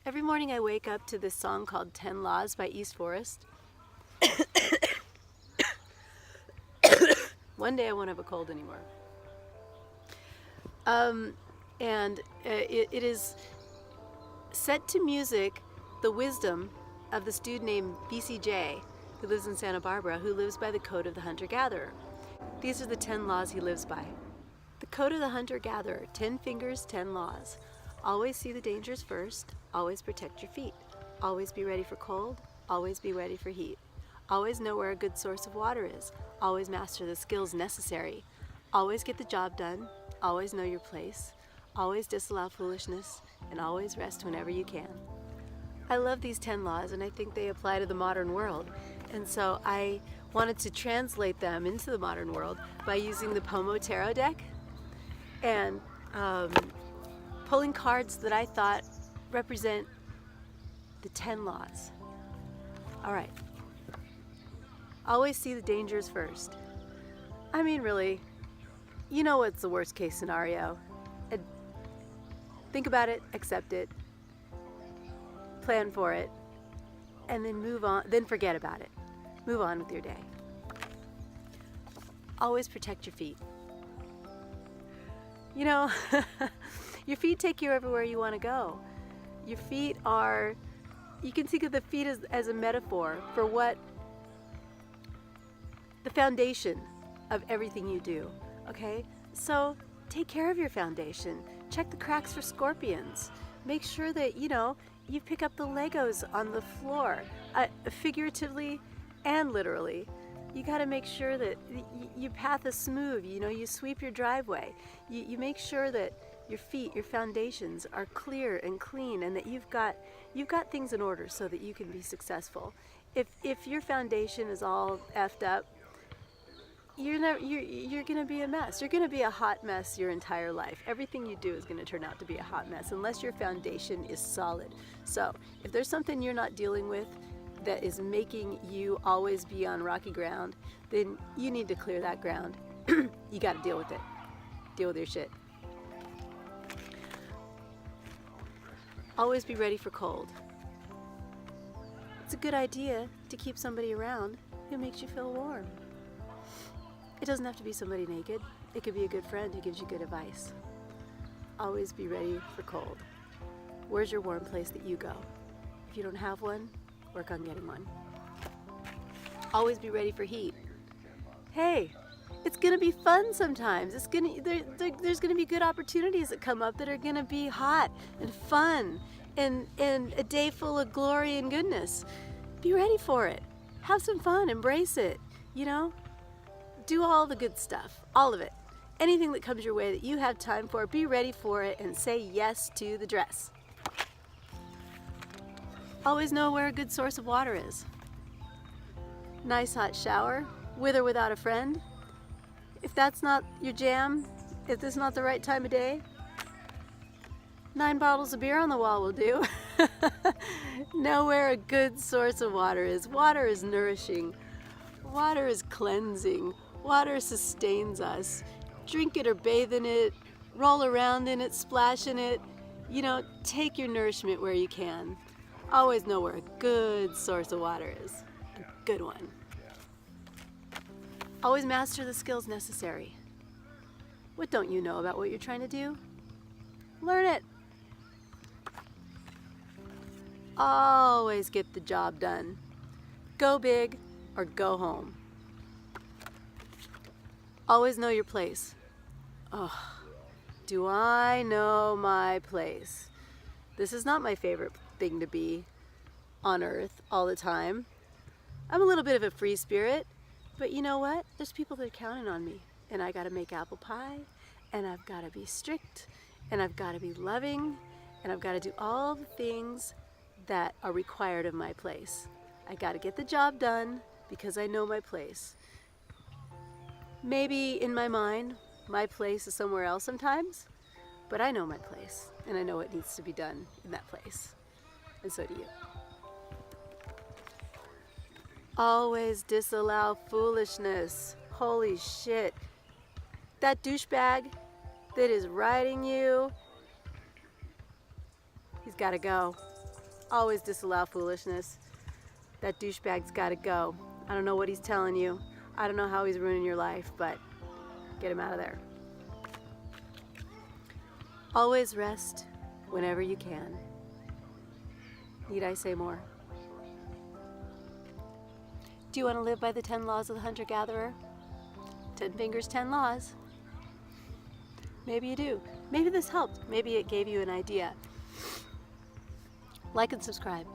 Every morning I wake up to this song called 10 Laws by East Forest. One day I won't have a cold anymore. It is set to music the wisdom of this dude named BCJ, who lives in Santa Barbara, who lives by the code of the hunter-gatherer. These are the 10 laws he lives by. The code of the hunter-gatherer, 10 fingers, 10 laws. Always see the dangers first, always protect your feet. Always be ready for cold, always be ready for heat. Always know where a good source of water is. Always master the skills necessary. Always get the job done, always know your place. Always disallow foolishness, and always rest whenever you can. I love these 10 laws, and I think they apply to the modern world. And so I wanted to translate them into the modern world by using the tarot deck and pulling cards that I thought represent the 10 laws. All right. Always see the dangers first. I mean, really, you know what's the worst case scenario. Think about it, accept it, plan for it, and then move on, then forget about it. Move on with your day. Always protect your feet. You know, your feet take you everywhere you want to go. Your feet are, you can think of the feet as a metaphor for what the foundation of everything you do, okay? So take care of your foundation. Check the cracks for scorpions. Make sure that, you pick up the Legos on the floor, figuratively and literally. You got to make sure that your path is smooth. You sweep your driveway. You make sure that your feet, your foundations are clear and clean, and that you've got things in order so that you can be successful. If your foundation is all effed up, you're going to be a mess. You're going to be a hot mess your entire life. Everything you do is going to turn out to be a hot mess unless your foundation is solid. So if there's something you're not dealing with that is making you always be on rocky ground, then you need to clear that ground. You got to deal with it. Deal with your shit. Always be ready for cold. It's a good idea to keep somebody around who makes you feel warm. It doesn't have to be somebody naked. It could be a good friend who gives you good advice. Always be ready for cold. Where's your warm place that you go? If you don't have one, work on getting one. Always be ready for heat. Hey, it's gonna be fun sometimes. There's gonna be good opportunities that come up that are gonna be hot and fun and a day full of glory and goodness. Be ready for it. Have some fun. Embrace it. Do all the good stuff, all of it. Anything that comes your way that you have time for, be ready for it and say yes to the dress. Always know where a good source of water is. Nice hot shower, with or without a friend. If that's not your jam, if this is not the right time of day, 9 bottles of beer on the wall will do. Know where a good source of water is. Water is nourishing. Water is cleansing. Water sustains us. Drink it or bathe in it, roll around in it, splash in it. Take your nourishment where you can. Always know where a good source of water is. A good one. Always master the skills necessary. What don't you know about what you're trying to do? Learn it. Always get the job done. Go big or go home. Always know your place. Oh, do I know my place? This is not my favorite thing to be on earth all the time. I'm a little bit of a free spirit, but you know what? There's people that are counting on me, and I gotta make apple pie, and I've gotta be strict, and I've gotta be loving, and I've gotta do all the things that are required of my place. I gotta get the job done because I know my place. Maybe in my mind, my place is somewhere else sometimes, but I know my place, and I know what needs to be done in that place, and so do you. Always disallow foolishness. Holy shit. That douchebag that is riding you, he's gotta go. Always disallow foolishness. That douchebag's got to go. I don't know what he's telling you. I don't know how he's ruining your life, but get him out of there. Always rest whenever you can. Need I say more? Do you want to live by the 10 laws of the hunter-gatherer? 10 fingers, 10 laws. Maybe you do. Maybe this helped. Maybe it gave you an idea. Like and subscribe.